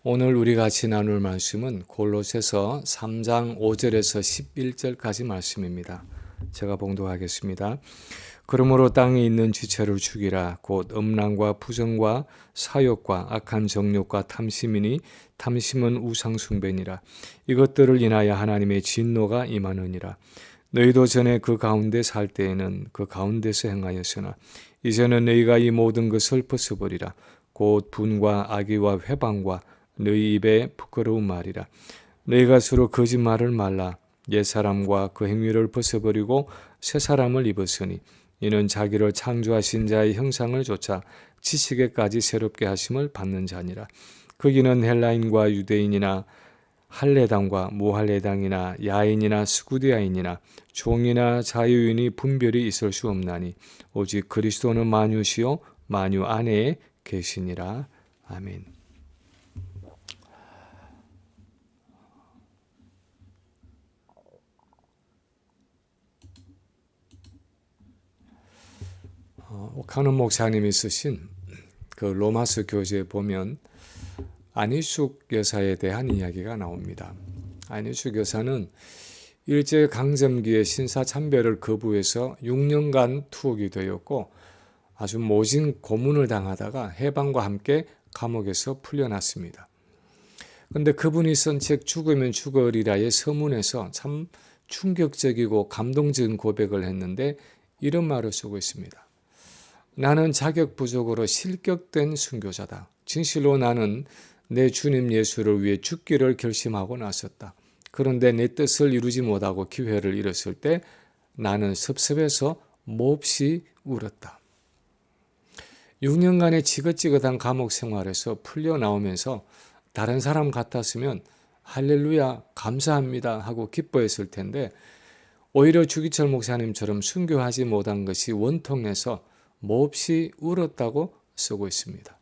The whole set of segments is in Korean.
오늘 우리 같이 나눌 말씀은 골로새서 3장 5절에서 11절까지 말씀입니다. 제가 봉독하겠습니다. 그러므로 땅에 있는 지체를 죽이라. 곧 음란과 부정과 사욕과 악한 정욕과 탐심이니 탐심은 우상숭배니라. 이것들을 인하여 하나님의 진노가 임하느니라. 너희도 전에 그 가운데 살 때에는 그 가운데서 행하였으나 이제는 너희가 이 모든 것을 벗어버리라. 곧 분과 악의와 회방과 너희 입에 부끄러운 말이라. 너희가 서로 거짓말을 말라. 옛사람과 그 행위를 벗어버리고 새사람을 입었으니 이는 자기를 창조하신 자의 형상을 좇아 지식에까지 새롭게 하심을 받는 자니라. 거기는 헬라인과 유대인이나 할례당과 무할례당이나 야인이나 스구디아인이나 종이나 자유인이 분별이 있을 수 없나니 오직 그리스도는 만유시요 만유 안에 계시니라. 아멘. 옥하는 목사님이 쓰신 그 로마서 교재에 보면 안희숙 여사에 대한 이야기가 나옵니다. 안희숙 여사는 일제강점기에 신사참배를 거부해서 6년간 투옥이 되었고 아주 모진 고문을 당하다가 해방과 함께 감옥에서 풀려났습니다. 그런데 그분이 쓴 책 죽으면 죽으리라의 서문에서 참 충격적이고 감동적인 고백을 했는데 이런 말을 쓰고 있습니다. 나는 자격 부족으로 실격된 순교자다. 진실로 나는 내 주님 예수를 위해 죽기를 결심하고 나섰다. 그런데 내 뜻을 이루지 못하고 기회를 잃었을 때 나는 섭섭해서 몹시 울었다. 6년간의 지긋지긋한 감옥 생활에서 풀려 나오면서 다른 사람 같았으면 할렐루야 감사합니다 하고 기뻐했을 텐데 오히려 주기철 목사님처럼 순교하지 못한 것이 원통해서 몹시 울었다고 쓰고 있습니다.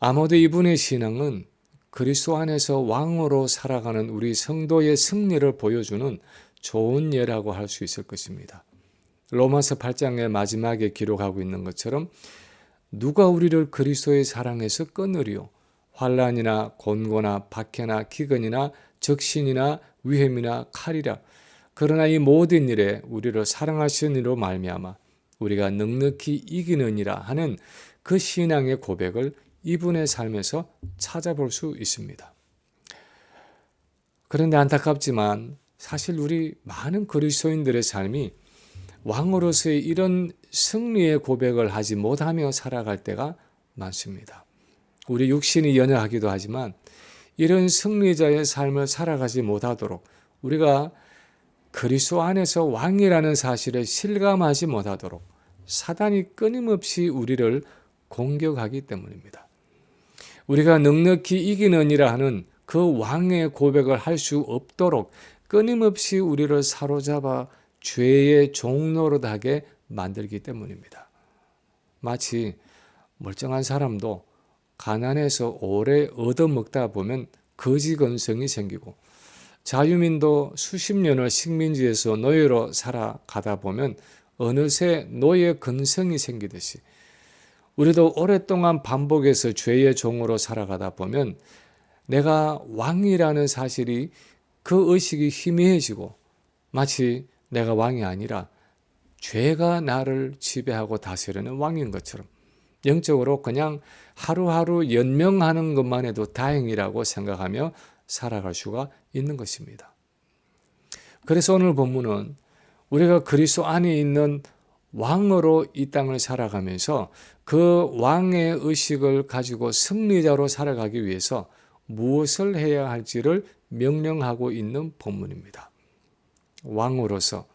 아마도 이분의 신앙은 그리스도 안에서 왕으로 살아가는 우리 성도의 승리를 보여주는 좋은 예라고 할 수 있을 것입니다. 로마서 8장의 마지막에 기록하고 있는 것처럼 누가 우리를 그리스도의 사랑에서 끊으리요? 환난이나 곤고나 박해나 기근이나 적신이나 위험이나 칼이라. 그러나 이 모든 일에 우리를 사랑하시는 이로 말미암아 우리가 넉넉히 이기느니라 하는 그 신앙의 고백을 이분의 삶에서 찾아볼 수 있습니다. 그런데 안타깝지만 사실 우리 많은 그리스도인들의 삶이 왕으로서의 이런 승리의 고백을 하지 못하며 살아갈 때가 많습니다. 우리 육신이 연약하기도 하지만 이런 승리자의 삶을 살아가지 못하도록 우리가 그리스도 안에서 왕이라는 사실을 실감하지 못하도록 사단이 끊임없이 우리를 공격하기 때문입니다. 우리가 넉넉히 이기느니라 하는 그 왕의 고백을 할 수 없도록 끊임없이 우리를 사로잡아 죄의 종노릇하게 만들기 때문입니다. 마치 멀쩡한 사람도 가난해서 오래 얻어먹다 보면 거지건성이 생기고 자유민도 수십 년을 식민지에서 노예로 살아가다 보면 어느새 노예 근성이 생기듯이 우리도 오랫동안 반복해서 죄의 종으로 살아가다 보면 내가 왕이라는 사실이 그 의식이 희미해지고 마치 내가 왕이 아니라 죄가 나를 지배하고 다스리는 왕인 것처럼 영적으로 그냥 하루하루 연명하는 것만 해도 다행이라고 생각하며 살아갈 수가 있는 것입니다. 그래서 오늘 본문은 우리가 그리스도 안에 있는 왕으로 이 땅을 살아가면서 그 왕의 의식을 가지고 승리자로 살아가기 위해서 무엇을 해야 할지를 명령하고 있는 본문입니다. 왕으로서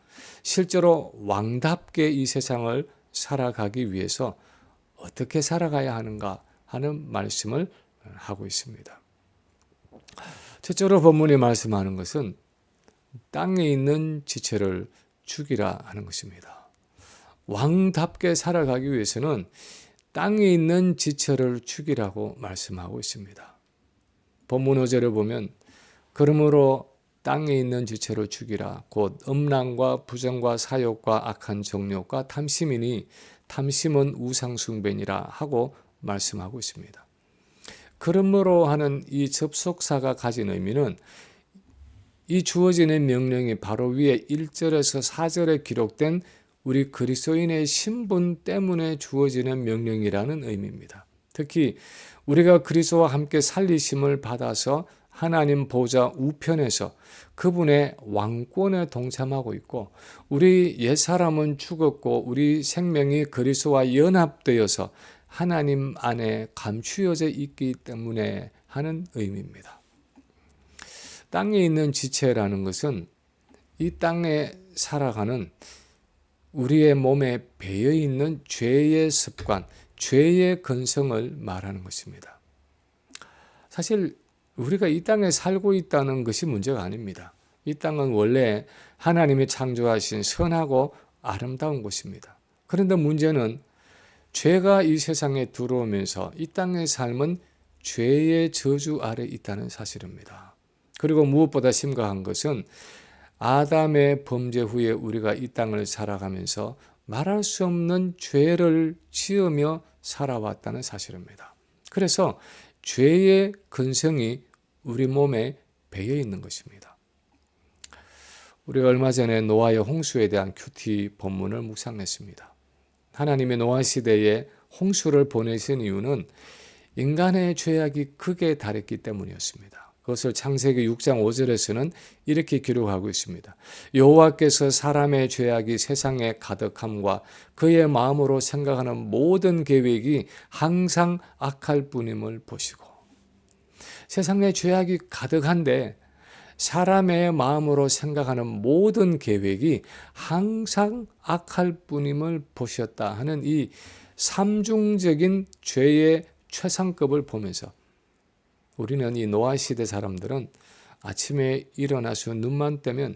실제로 왕답게 이 세상을 살아가기 위해서 어떻게 살아가야 하는가 하는 말씀을 하고 있습니다. 첫째로 본문이 말씀하는 것은 땅에 있는 지체를 죽이라 하는 것입니다. 왕답게 살아가기 위해서는 땅에 있는 지체를 죽이라고 말씀하고 있습니다. 본문 5절을 보면 그러므로 땅에 있는 지체를 죽이라. 곧 음란과 부정과 사욕과 악한 정욕과 탐심이니 탐심은 우상숭배니라 하고 말씀하고 있습니다. 그러므로 하는 이 접속사가 가진 의미는 이 주어지는 명령이 바로 위에 1절에서 4절에 기록된 우리 그리스도인의 신분 때문에 주어지는 명령이라는 의미입니다. 특히 우리가 그리스도와 함께 살리심을 받아서 하나님 보좌 우편에서 그분의 왕권에 동참하고 있고, 우리 옛사람은 죽었고 우리 생명이 그리스도와 연합되어서 하나님 안에 감추어져 있기 때문에 하는 의미입니다. 땅에 있는 지체라는 것은 이 땅에 살아가는 우리의 몸에 배어 있는 죄의 습관, 죄의 근성을 말하는 것입니다. 사실 우리가 이 땅에 살고 있다는 것이 문제가 아닙니다. 이 땅은 원래 하나님이 창조하신 선하고 아름다운 곳입니다. 그런데 문제는 죄가 이 세상에 들어오면서 이 땅의 삶은 죄의 저주 아래 있다는 사실입니다. 그리고 무엇보다 심각한 것은 아담의 범죄 후에 우리가 이 땅을 살아가면서 말할 수 없는 죄를 지으며 살아왔다는 사실입니다. 그래서 죄의 근성이 우리 몸에 배어 있는 것입니다. 우리가 얼마 전에 노아의 홍수에 대한 큐티 본문을 묵상했습니다. 하나님의 노아 시대에 홍수를 보내신 이유는 인간의 죄악이 극에 달했기 때문이었습니다. 그것을 창세기 6장 5절에서는 이렇게 기록하고 있습니다. 여호와께서 사람의 죄악이 세상에 가득함과 그의 마음으로 생각하는 모든 계획이 항상 악할 뿐임을 보시고, 세상에 죄악이 가득한데 사람의 마음으로 생각하는 모든 계획이 항상 악할 뿐임을 보셨다 하는 이 삼중적인 죄의 최상급을 보면서 우리는 이 노아 시대 사람들은 아침에 일어나서 눈만 뜨면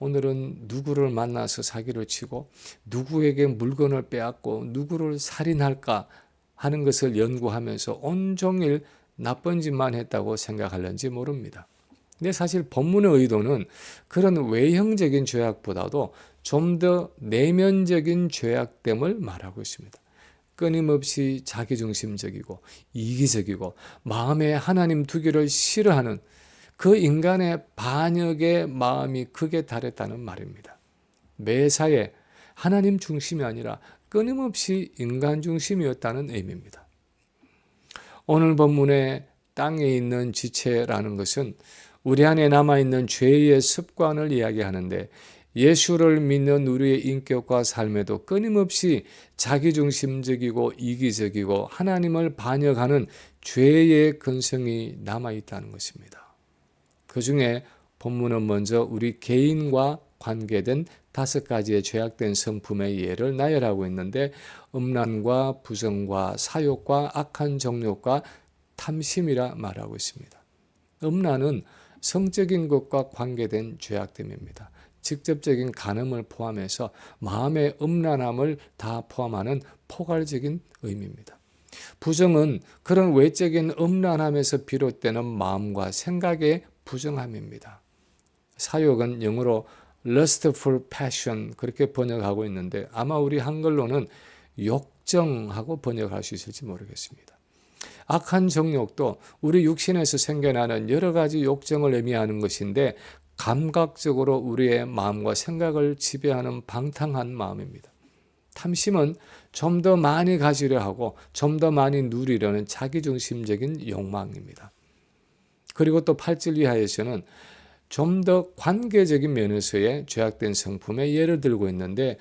오늘은 누구를 만나서 사기를 치고 누구에게 물건을 빼앗고 누구를 살인할까 하는 것을 연구하면서 온종일 나쁜 짓만 했다고 생각하는지 모릅니다. 근데 사실 본문의 의도는 그런 외형적인 죄악보다도 좀 더 내면적인 죄악됨을 말하고 있습니다. 끊임없이 자기중심적이고 이기적이고 마음에 하나님 두기를 싫어하는 그 인간의 반역의 마음이 극에 달했다는 말입니다. 매사에 하나님 중심이 아니라 끊임없이 인간 중심이었다는 의미입니다. 오늘 본문의 땅에 있는 지체라는 것은 우리 안에 남아있는 죄의 습관을 이야기하는데, 예수를 믿는 우리의 인격과 삶에도 끊임없이 자기중심적이고 이기적이고 하나님을 반역하는 죄의 근성이 남아있다는 것입니다. 그 중에 본문은 먼저 우리 개인과 관계된 5가지의 죄악된 성품의 예를 나열하고 있는데, 음란과 부정과 사욕과 악한 정욕과 탐심이라 말하고 있습니다. 음란은 성적인 것과 관계된 죄악됨입니다. 직접적인 간음을 포함해서 마음의 음란함을 다 포함하는 포괄적인 의미입니다. 부정은 그런 외적인 음란함에서 비롯되는 마음과 생각의 부정함입니다. 사욕은 영어로 lustful passion 그렇게 번역하고 있는데, 아마 우리 한글로는 욕정하고 번역할 수 있을지 모르겠습니다. 악한 정욕도 우리 육신에서 생겨나는 여러 가지 욕정을 의미하는 것인데, 감각적으로 우리의 마음과 생각을 지배하는 방탕한 마음입니다. 탐심은 좀 더 많이 가지려 하고 좀 더 많이 누리려는 자기중심적인 욕망입니다. 그리고 또 8절 이하에서는 좀 더 관계적인 면에서의 죄악된 성품의 예를 들고 있는데,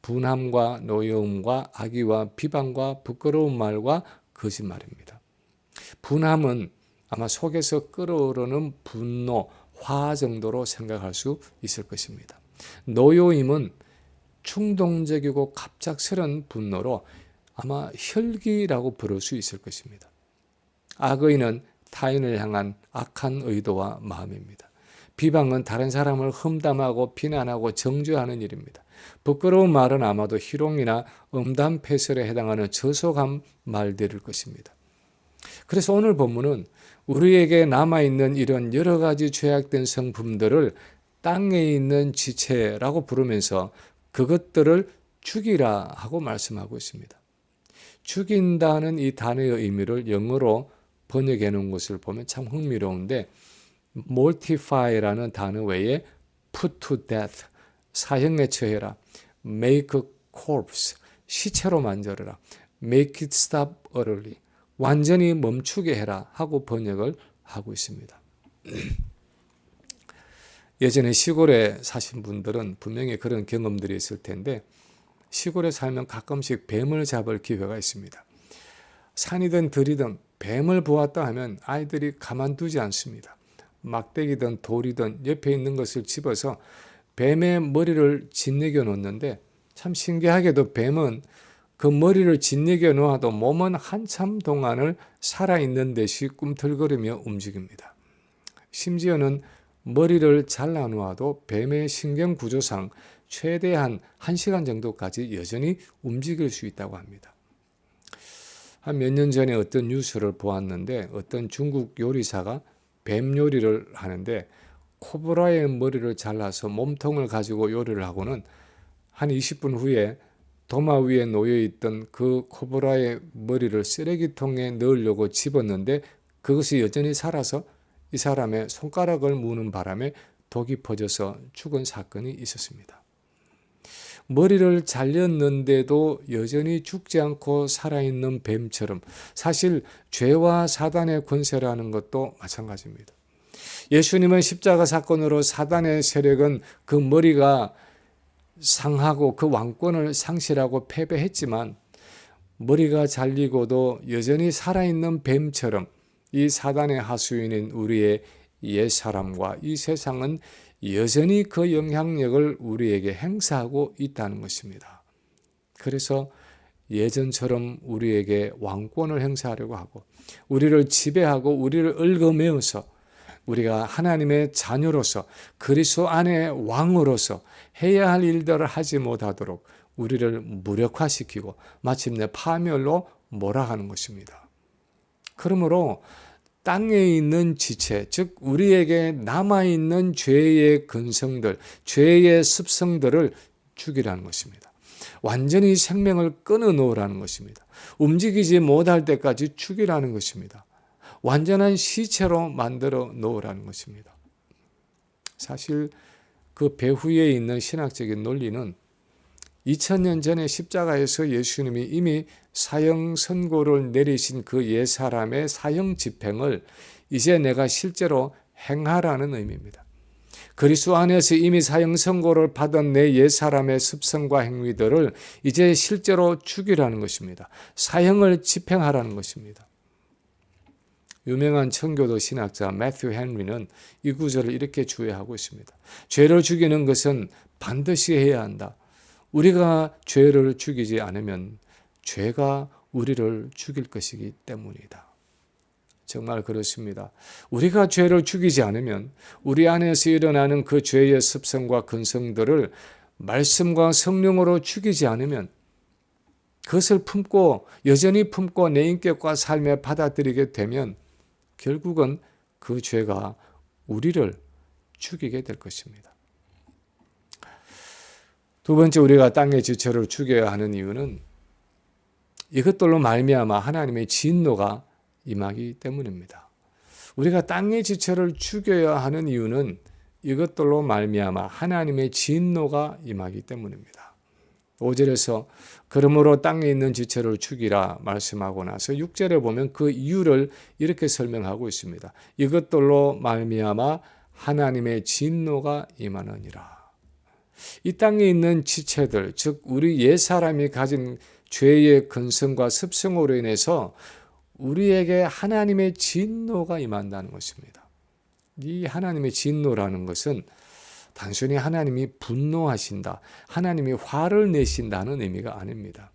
분함과 노여움과 악의와 비방과 부끄러운 말과 거짓말입니다. 분함은 아마 속에서 끓어오르는 분노, 화 정도로 생각할 수 있을 것입니다. 노여움은 충동적이고 갑작스런 분노로 아마 혈기라고 부를 수 있을 것입니다. 악의는 타인을 향한 악한 의도와 마음입니다. 비방은 다른 사람을 험담하고 비난하고 정죄하는 일입니다. 부끄러운 말은 아마도 희롱이나 음담패설에 해당하는 저속한 말들일 것입니다. 그래서 오늘 본문은 우리에게 남아있는 이런 여러 가지 죄악된 성품들을 땅에 있는 지체라고 부르면서 그것들을 죽이라 하고 말씀하고 있습니다. 죽인다는 이 단어의 의미를 영어로 번역해 놓은 것을 보면 참 흥미로운데 mortify라는 단어 외에 put to death, 사형에 처해라, make a corpse, 시체로 만들어라, make it stop early, 완전히 멈추게 해라 하고 번역을 하고 있습니다. 예전에 시골에 사신 분들은 분명히 그런 경험들이 있을 텐데 시골에 살면 가끔씩 뱀을 잡을 기회가 있습니다. 산이든 들이든 뱀을 보았다 하면 아이들이 가만두지 않습니다. 막대기든 돌이든 옆에 있는 것을 집어서 뱀의 머리를 짓내겨 놓는데 참 신기하게도 뱀은 그 머리를 짓내겨 놓아도 몸은 한참 동안을 살아있는 듯이 꿈틀거리며 움직입니다. 심지어는 머리를 잘라 놓아도 뱀의 신경구조상 최대한 1시간 정도까지 여전히 움직일 수 있다고 합니다. 한 몇 년 전에 어떤 뉴스를 보았는데 어떤 중국 요리사가 뱀 요리를 하는데 코브라의 머리를 잘라서 몸통을 가지고 요리를 하고는 한 20분 후에 도마 위에 놓여있던 그 코브라의 머리를 쓰레기통에 넣으려고 집었는데 그것이 여전히 살아서 이 사람의 손가락을 무는 바람에 독이 퍼져서 죽은 사건이 있었습니다. 머리를 잘렸는데도 여전히 죽지 않고 살아있는 뱀처럼 사실 죄와 사단의 권세라는 것도 마찬가지입니다. 예수님은 십자가 사건으로 사단의 세력은 그 머리가 상하고 그 왕권을 상실하고 패배했지만 머리가 잘리고도 여전히 살아있는 뱀처럼 이 사단의 하수인인 우리의 옛사람과 이 세상은 여전히 그 영향력을 우리에게 행사하고 있다는 것입니다. 그래서 예전처럼 우리에게 왕권을 행사하려고 하고 우리를 지배하고 우리를 얽어매어서 우리가 하나님의 자녀로서 그리스도 안의 왕으로서 해야 할 일들을 하지 못하도록 우리를 무력화시키고 마침내 파멸로 몰아가는 것입니다. 그러므로 땅에 있는 지체, 즉 우리에게 남아있는 죄의 근성들, 죄의 습성들을 죽이라는 것입니다. 완전히 생명을 끊어놓으라는 것입니다. 움직이지 못할 때까지 죽이라는 것입니다. 완전한 시체로 만들어 놓으라는 것입니다. 사실 그 배후에 있는 신학적인 논리는 2000년 전에 십자가에서 예수님이 이미 사형 선고를 내리신 그 옛사람의 사형 집행을 이제 내가 실제로 행하라는 의미입니다. 그리스도 안에서 이미 사형 선고를 받은 내 옛사람의 습성과 행위들을 이제 실제로 죽이라는 것입니다. 사형을 집행하라는 것입니다. 유명한 청교도 신학자 매튜 헨리는 이 구절을 이렇게 주의하고 있습니다. 죄를 죽이는 것은 반드시 해야 한다. 우리가 죄를 죽이지 않으면 죄가 우리를 죽일 것이기 때문이다. 정말 그렇습니다. 우리가 죄를 죽이지 않으면 우리 안에서 일어나는 그 죄의 습성과 근성들을 말씀과 성령으로 죽이지 않으면 그것을 품고 여전히 품고 내 인격과 삶에 받아들이게 되면 결국은 그 죄가 우리를 죽이게 될 것입니다. 두 번째, 우리가 땅의 지체를 죽여야 하는 이유는 이것들로 말미암아 하나님의 진노가 임하기 때문입니다. 우리가 땅의 지체를 죽여야 하는 이유는 이것들로 말미암아 하나님의 진노가 임하기 때문입니다. 5절에서 그러므로 땅에 있는 지체를 죽이라 말씀하고 나서 6절에 보면 그 이유를 이렇게 설명하고 있습니다. 이것들로 말미암아 하나님의 진노가 임하느니라. 이 땅에 있는 지체들, 즉 우리 옛사람이 가진 죄의 근성과 습성으로 인해서 우리에게 하나님의 진노가 임한다는 것입니다. 이 하나님의 진노라는 것은 단순히 하나님이 분노하신다, 하나님이 화를 내신다는 의미가 아닙니다.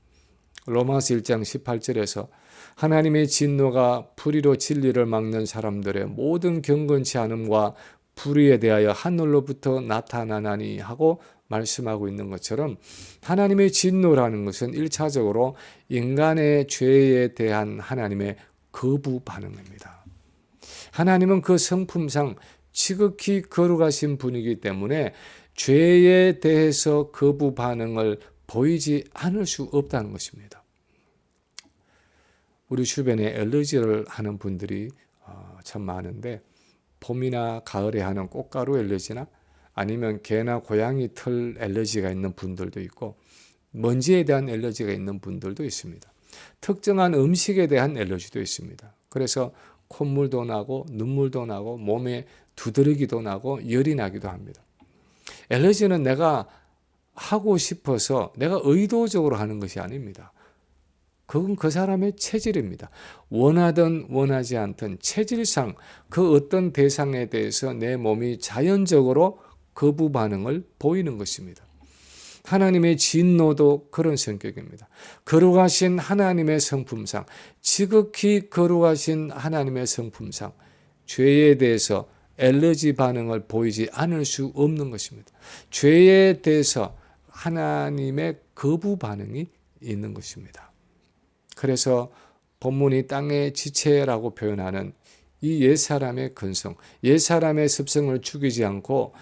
로마서 1장 18절에서 하나님의 진노가 불의로 진리를 막는 사람들의 모든 경건치 않음과 불의에 대하여 하늘로부터 나타나나니 하고 말씀하고 있는 것처럼 하나님의 진노라는 것은 1차적으로 인간의 죄에 대한 하나님의 거부 반응입니다. 하나님은 그 성품상 지극히 거룩하신 분이기 때문에 죄에 대해서 거부 반응을 보이지 않을 수 없다는 것입니다. 우리 주변에 엘러지를 하는 분들이 참 많은데, 봄이나 가을에 하는 꽃가루 엘러지나 아니면 개나 고양이 털 엘러지가 있는 분들도 있고, 먼지에 대한 엘러지가 있는 분들도 있습니다. 특정한 음식에 대한 엘러지도 있습니다. 그래서 콧물도 나고 눈물도 나고 몸에 두드러기도 나고 열이 나기도 합니다. 엘러지는 내가 하고 싶어서 내가 의도적으로 하는 것이 아닙니다. 그건 그 사람의 체질입니다. 원하든 원하지 않든 체질상 그 어떤 대상에 대해서 내 몸이 자연적으로 거부 반응을 보이는 것입니다. 하나님의 진노도 그런 성격입니다. 거룩하신 하나님의 성품상, 지극히 거룩하신 하나님의 성품상 죄에 대해서 엘러지 반응을 보이지 않을 수 없는 것입니다. 죄에 대해서 하나님의 거부 반응이 있는 것입니다. 그래서 본문이 땅의 지체라고 표현하는 이 옛사람의 근성, 옛사람의 습성을 죽이지 않고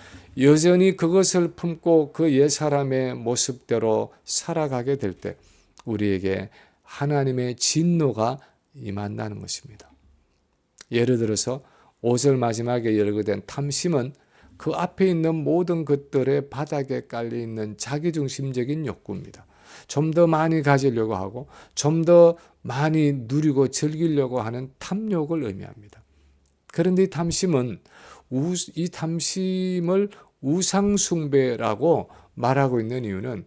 여전히 그것을 품고 그 옛사람의 모습대로 살아가게 될 때 우리에게 하나님의 진노가 임한다는 것입니다. 예를 들어서 5절 마지막에 열거된 탐심은 그 앞에 있는 모든 것들의 바닥에 깔려있는 자기중심적인 욕구입니다. 좀 더 많이 가지려고 하고 좀 더 많이 누리고 즐기려고 하는 탐욕을 의미합니다. 그런데 이 탐심을 우상숭배라고 말하고 있는 이유는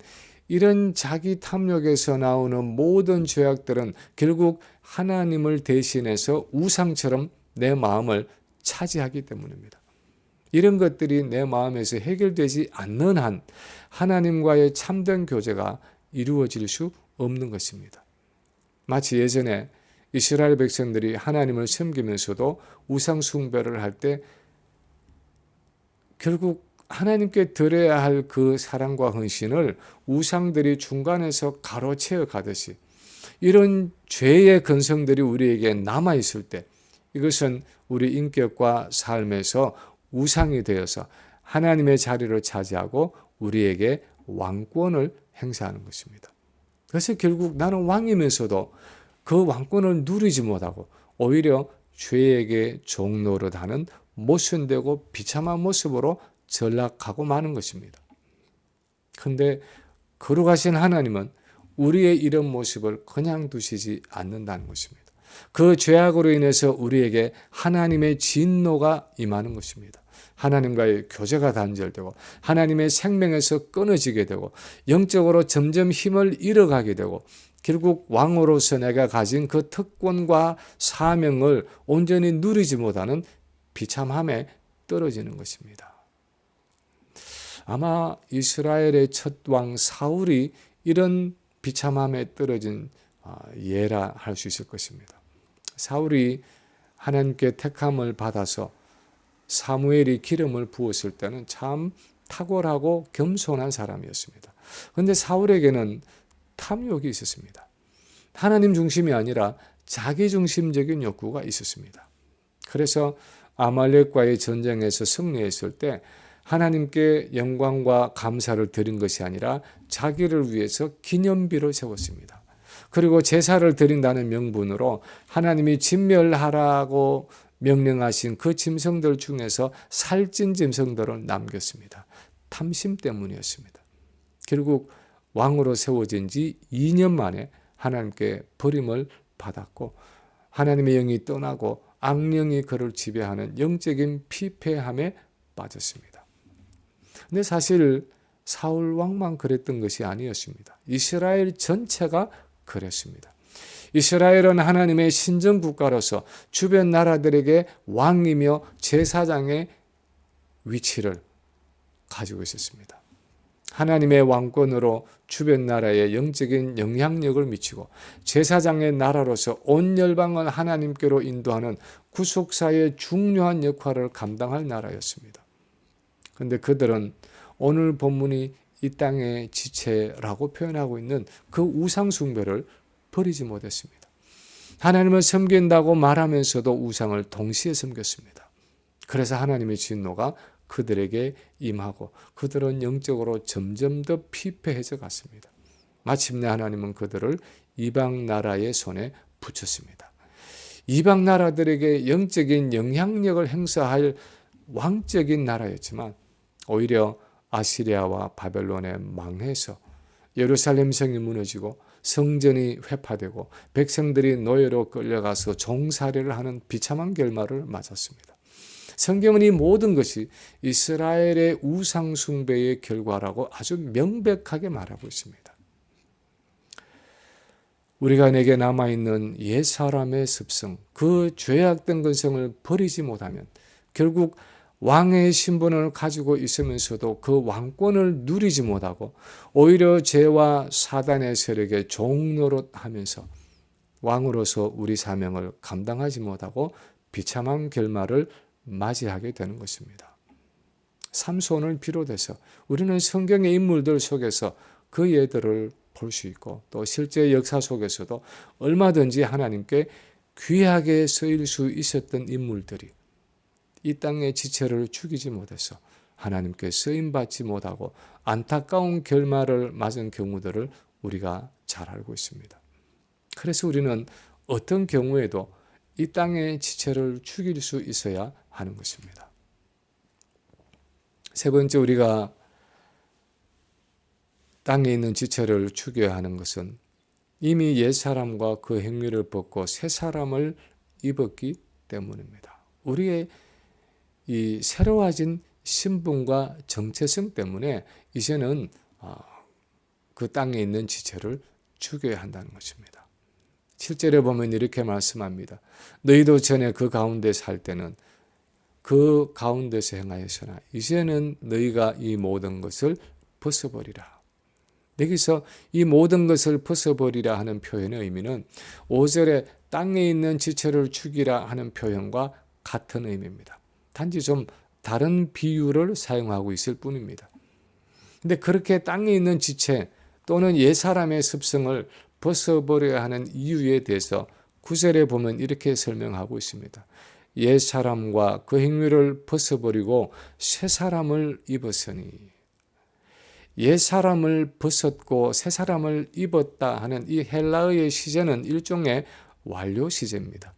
이런 자기 탐욕에서 나오는 모든 죄악들은 결국 하나님을 대신해서 우상처럼 내 마음을 차지하기 때문입니다. 이런 것들이 내 마음에서 해결되지 않는 한 하나님과의 참된 교제가 이루어질 수 없는 것입니다. 마치 예전에 이스라엘 백성들이 하나님을 섬기면서도 우상 숭배를 할 때 결국 하나님께 드려야 할 그 사랑과 헌신을 우상들이 중간에서 가로채어 가듯이 이런 죄의 근성들이 우리에게 남아있을 때 이것은 우리 인격과 삶에서 우상이 되어서 하나님의 자리를 차지하고 우리에게 왕권을 행사하는 것입니다. 그래서 결국 나는 왕이면서도 그 왕권을 누리지 못하고 오히려 죄에게 종노릇하는 모순되고 비참한 모습으로 전락하고 마는 것입니다. 그런데 거룩하신 하나님은 우리의 이런 모습을 그냥 두시지 않는다는 것입니다. 그 죄악으로 인해서 우리에게 하나님의 진노가 임하는 것입니다. 하나님과의 교제가 단절되고 하나님의 생명에서 끊어지게 되고 영적으로 점점 힘을 잃어가게 되고 결국 왕으로서 내가 가진 그 특권과 사명을 온전히 누리지 못하는 비참함에 떨어지는 것입니다. 아마 이스라엘의 첫 왕 사울이 이런 비참함에 떨어진 예라 할 수 있을 것입니다. 사울이 하나님께 택함을 받아서 사무엘이 기름을 부었을 때는 참 탁월하고 겸손한 사람이었습니다. 그런데 사울에게는 탐욕이 있었습니다. 하나님 중심이 아니라 자기 중심적인 욕구가 있었습니다. 그래서 아말렉과의 전쟁에서 승리했을 때 하나님께 영광과 감사를 드린 것이 아니라 자기를 위해서 기념비를 세웠습니다. 그리고 제사를 드린다는 명분으로 하나님이 진멸하라고 명령하신 그 짐승들 중에서 살찐 짐승들을 남겼습니다. 탐심 때문이었습니다. 결국 왕으로 세워진 지 2년 만에 하나님께 버림을 받았고 하나님의 영이 떠나고 악령이 그를 지배하는 영적인 피폐함에 빠졌습니다. 근데 사실 사울 왕만 그랬던 것이 아니었습니다. 이스라엘 전체가 그랬습니다. 이스라엘은 하나님의 신정국가로서 주변 나라들에게 왕이며 제사장의 위치를 가지고 있었습니다. 하나님의 왕권으로 주변 나라에 영적인 영향력을 미치고 제사장의 나라로서 온 열방을 하나님께로 인도하는 구속사의 중요한 역할을 감당할 나라였습니다. 그런데 그들은 오늘 본문이 이 땅의 지체라고 표현하고 있는 그 우상 숭배를 버리지 못했습니다. 하나님을 섬긴다고 말하면서도 우상을 동시에 섬겼습니다. 그래서 하나님의 진노가 그들에게 임하고 그들은 영적으로 점점 더 피폐해져 갔습니다. 마침내 하나님은 그들을 이방 나라의 손에 붙였습니다. 이방 나라들에게 영적인 영향력을 행사할 왕적인 나라였지만 오히려 아시리아와 바벨론에 망해서 예루살렘 성이 무너지고 성전이 회파되고 백성들이 노예로 끌려가서 종살이를 하는 비참한 결말을 맞았습니다. 성경은 이 모든 것이 이스라엘의 우상 숭배의 결과라고 아주 명백하게 말하고 있습니다. 우리가 내게 남아있는 옛사람의 습성, 그 죄악된 근성을 버리지 못하면 결국 왕의 신분을 가지고 있으면서도 그 왕권을 누리지 못하고 오히려 죄와 사단의 세력에 종노릇하면서 왕으로서 우리 사명을 감당하지 못하고 비참한 결말을 맞이하게 되는 것입니다. 삼손을 비롯해서 우리는 성경의 인물들 속에서 그 예들을 볼 수 있고 또 실제 역사 속에서도 얼마든지 하나님께 귀하게 쓰일 수 있었던 인물들이 이 땅의 지체를 죽이지 못해서 하나님께 쓰임받지 못하고 안타까운 결말을 맞은 경우들을 우리가 잘 알고 있습니다. 그래서 우리는 어떤 경우에도 이 땅의 지체를 죽일 수 있어야 하는 것입니다. 세 번째, 우리가 땅에 있는 지체를 죽여야 하는 것은 이미 옛사람과 그 행위를 벗고 새 사람을 입었기 때문입니다. 우리의 이 새로워진 신분과 정체성 때문에 이제는 그 땅에 있는 지체를 죽여야 한다는 것입니다. 7절에 보면 이렇게 말씀합니다. 너희도 전에 그 가운데 살 때는 그 가운데서 행하였으나 이제는 너희가 이 모든 것을 벗어버리라. 여기서 이 모든 것을 벗어버리라 하는 표현의 의미는 5절에 땅에 있는 지체를 죽이라 하는 표현과 같은 의미입니다. 단지 좀 다른 비유를 사용하고 있을 뿐입니다. 근데 그렇게 땅에 있는 지체 또는 옛사람의 습성을 벗어버려야 하는 이유에 대해서 9절에 보면 이렇게 설명하고 있습니다. 옛사람과 그 행위를 벗어버리고 새사람을 입었으니, 옛사람을 벗었고 새사람을 입었다 하는 이 헬라어의 시제는 일종의 완료 시제입니다.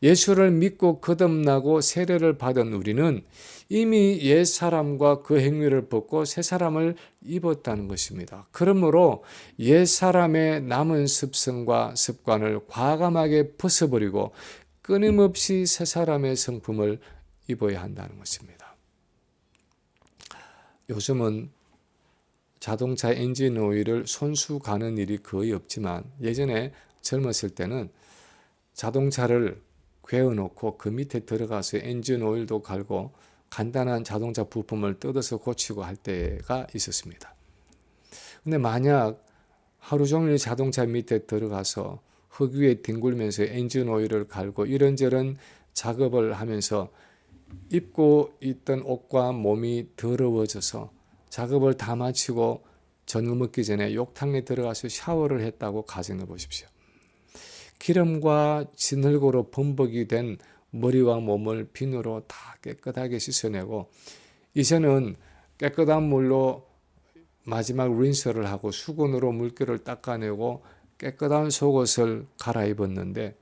예수를 믿고 거듭나고 세례를 받은 우리는 이미 옛사람과 그 행위를 벗고 새사람을 입었다는 것입니다. 그러므로 옛사람의 남은 습성과 습관을 과감하게 벗어버리고 끊임없이 새사람의 성품을 입어야 한다는 것입니다. 요즘은 자동차 엔진 오일을 손수 가는 일이 거의 없지만 예전에 젊었을 때는 자동차를 괴어놓고 그 밑에 들어가서 엔진 오일도 갈고 간단한 자동차 부품을 뜯어서 고치고 할 때가 있었습니다. 근데 만약 하루 종일 자동차 밑에 들어가서 흙 위에 뒹굴면서 엔진 오일을 갈고 이런저런 작업을 하면서 입고 있던 옷과 몸이 더러워져서 작업을 다 마치고 저녁 먹기 전에 욕탕에 들어가서 샤워를 했다고 가정해 보십시오. 기름과 진흙으로 범벅이 된 머리와 몸을 비누로 다 깨끗하게 씻어내고 이제는 깨끗한 물로 마지막 린스를 하고 수건으로 물기를 닦아내고 깨끗한 속옷을 갈아입었는데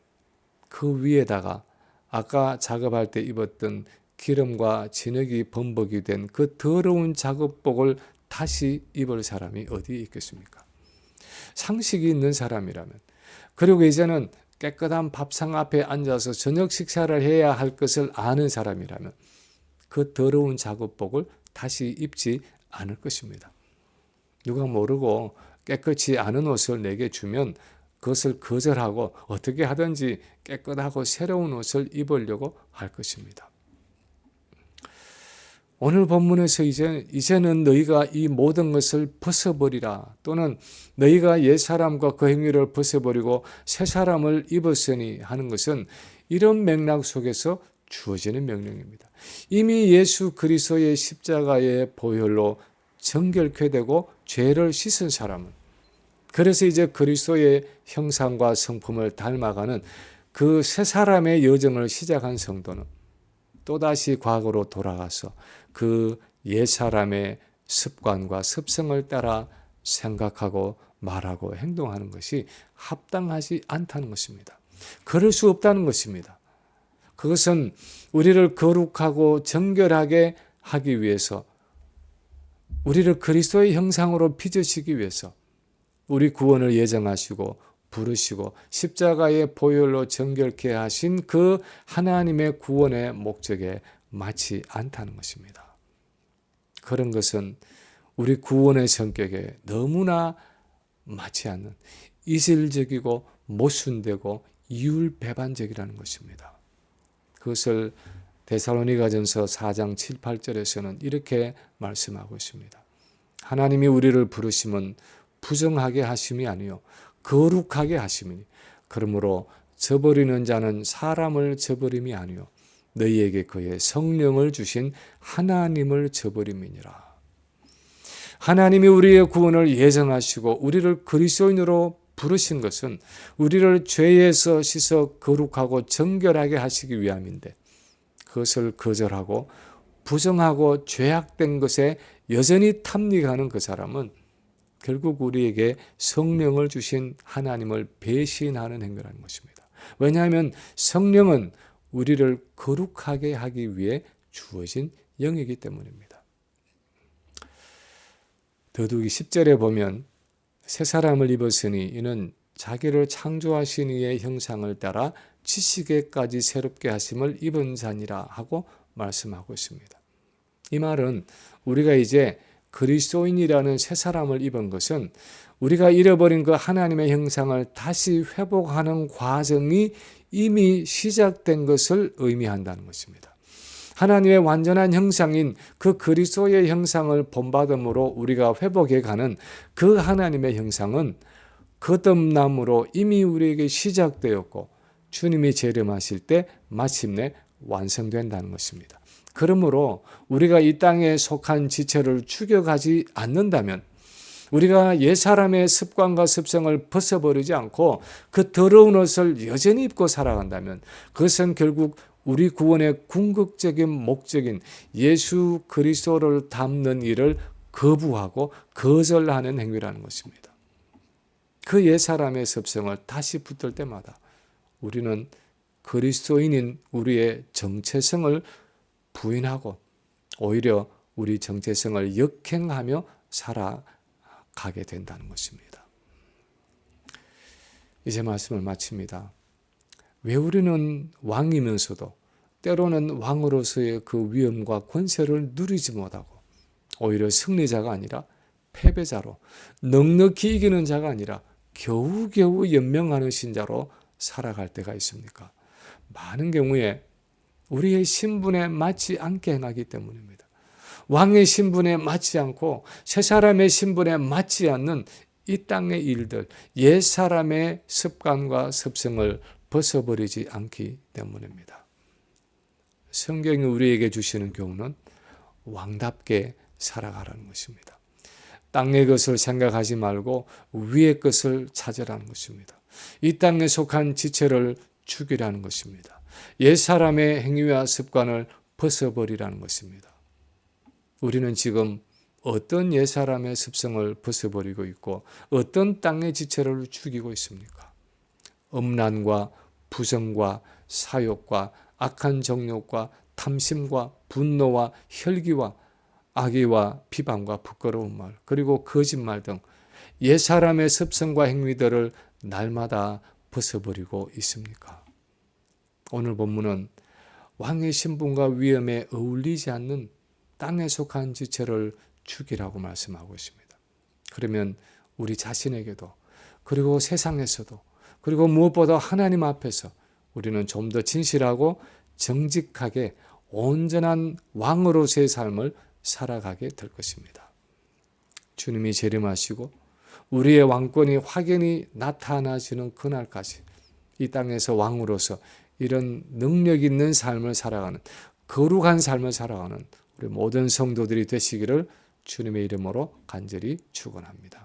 그 위에다가 아까 작업할 때 입었던 기름과 진흙이 범벅이 된 그 더러운 작업복을 다시 입을 사람이 어디 있겠습니까? 상식이 있는 사람이라면, 그리고 이제는 깨끗한 밥상 앞에 앉아서 저녁 식사를 해야 할 것을 아는 사람이라면 그 더러운 작업복을 다시 입지 않을 것입니다. 누가 모르고 깨끗이 않은 옷을 내게 주면 그것을 거절하고 어떻게 하든지 깨끗하고 새로운 옷을 입으려고 할 것입니다. 오늘 본문에서 이제는 너희가 이 모든 것을 벗어버리라, 또는 너희가 옛사람과 그 행위를 벗어버리고 새사람을 입었으니 하는 것은 이런 맥락 속에서 주어지는 명령입니다. 이미 예수 그리스도의 십자가의 보혈로 정결케 되고 죄를 씻은 사람은, 그래서 이제 그리스도의 형상과 성품을 닮아가는 그 새사람의 여정을 시작한 성도는 또다시 과거로 돌아가서 그 옛사람의 습관과 습성을 따라 생각하고 말하고 행동하는 것이 합당하지 않다는 것입니다. 그럴 수 없다는 것입니다. 그것은 우리를 거룩하고 정결하게 하기 위해서, 우리를 그리스도의 형상으로 빚으시기 위해서 우리 구원을 예정하시고 부르시고 십자가의 보혈로 정결케 하신 그 하나님의 구원의 목적에 맞지 않다는 것입니다. 그런 것은 우리 구원의 성격에 너무나 맞지 않는 이질적이고 모순되고 이율배반적이라는 것입니다. 그것을 데살로니가전서 4장 7, 8절에서는 이렇게 말씀하고 있습니다. 하나님이 우리를 부르심은 부정하게 하심이 아니요 거룩하게 하심이니 그러므로 저버리는 자는 사람을 저버림이 아니요 너희에게 그의 성령을 주신 하나님을 저버림이니라. 하나님이 우리의 구원을 예정하시고 우리를 그리스도인으로 부르신 것은 우리를 죄에서 씻어 거룩하고 정결하게 하시기 위함인데, 그것을 거절하고 부정하고 죄악된 것에 여전히 탐닉하는 그 사람은 결국 우리에게 성령을 주신 하나님을 배신하는 행위라는 것입니다. 왜냐하면 성령은 우리를 거룩하게 하기 위해 주어진 영이기 때문입니다. 더욱이 10절에 보면 새 사람을 입었으니 이는 자기를 창조하신 이의 형상을 따라 지식에까지 새롭게 하심을 입은 자니라 하고 말씀하고 있습니다. 이 말은 우리가 이제 그리스도인이라는 새 사람을 입은 것은 우리가 잃어버린 그 하나님의 형상을 다시 회복하는 과정이 이미 시작된 것을 의미한다는 것입니다. 하나님의 완전한 형상인 그 그리스도의 형상을 본받음으로 우리가 회복해가는 그 하나님의 형상은 거듭남으로 이미 우리에게 시작되었고 주님이 재림하실 때 마침내 완성된다는 것입니다. 그러므로 우리가 이 땅에 속한 지체를 죽여가지 않는다면, 우리가 옛사람의 습관과 습성을 벗어버리지 않고 그 더러운 옷을 여전히 입고 살아간다면 그것은 결국 우리 구원의 궁극적인 목적인 예수 그리스도를 닮는 일을 거부하고 거절하는 행위라는 것입니다. 그 옛사람의 습성을 다시 붙들 때마다 우리는 그리스도인인 우리의 정체성을 부인하고 오히려 우리 정체성을 역행하며 살아가게 된다는 것입니다. 이제 말씀을 마칩니다. 왜 우리는 왕이면서도 때로는 왕으로서의 그 위엄과 권세를 누리지 못하고 오히려 승리자가 아니라 패배자로, 넉넉히 이기는 자가 아니라 겨우겨우 연명하는 신자로 살아갈 때가 있습니까? 많은 경우에 우리의 신분에 맞지 않게 행하기 때문입니다. 왕의 신분에 맞지 않고 새 사람의 신분에 맞지 않는 이 땅의 일들, 옛 사람의 습관과 습성을 벗어버리지 않기 때문입니다. 성경이 우리에게 주시는 교훈은 왕답게 살아가라는 것입니다. 땅의 것을 생각하지 말고 위의 것을 찾으라는 것입니다. 이 땅에 속한 지체를 죽이라는 것입니다. 옛 사람의 행위와 습관을 벗어버리라는 것입니다. 우리는 지금 어떤 옛 사람의 습성을 벗어버리고 있고 어떤 땅의 지체를 죽이고 있습니까? 음란과 부정과 사욕과 악한 정욕과 탐심과 분노와 혈기와 악의와 비방과 부끄러운 말, 그리고 거짓말 등 옛사람의 습성과 행위들을 날마다 벗어버리고 있습니까? 오늘 본문은 왕의 신분과 위엄에 어울리지 않는 땅에 속한 지체를 죽이라고 말씀하고 있습니다. 그러면 우리 자신에게도, 그리고 세상에서도, 그리고 무엇보다 하나님 앞에서 우리는 좀 더 진실하고 정직하게 온전한 왕으로서의 삶을 살아가게 될 것입니다. 주님이 재림하시고 우리의 왕권이 확연히 나타나시는 그날까지 이 땅에서 왕으로서 이런 능력 있는 삶을 살아가는, 거룩한 삶을 살아가는 우리 모든 성도들이 되시기를 주님의 이름으로 간절히 축원합니다.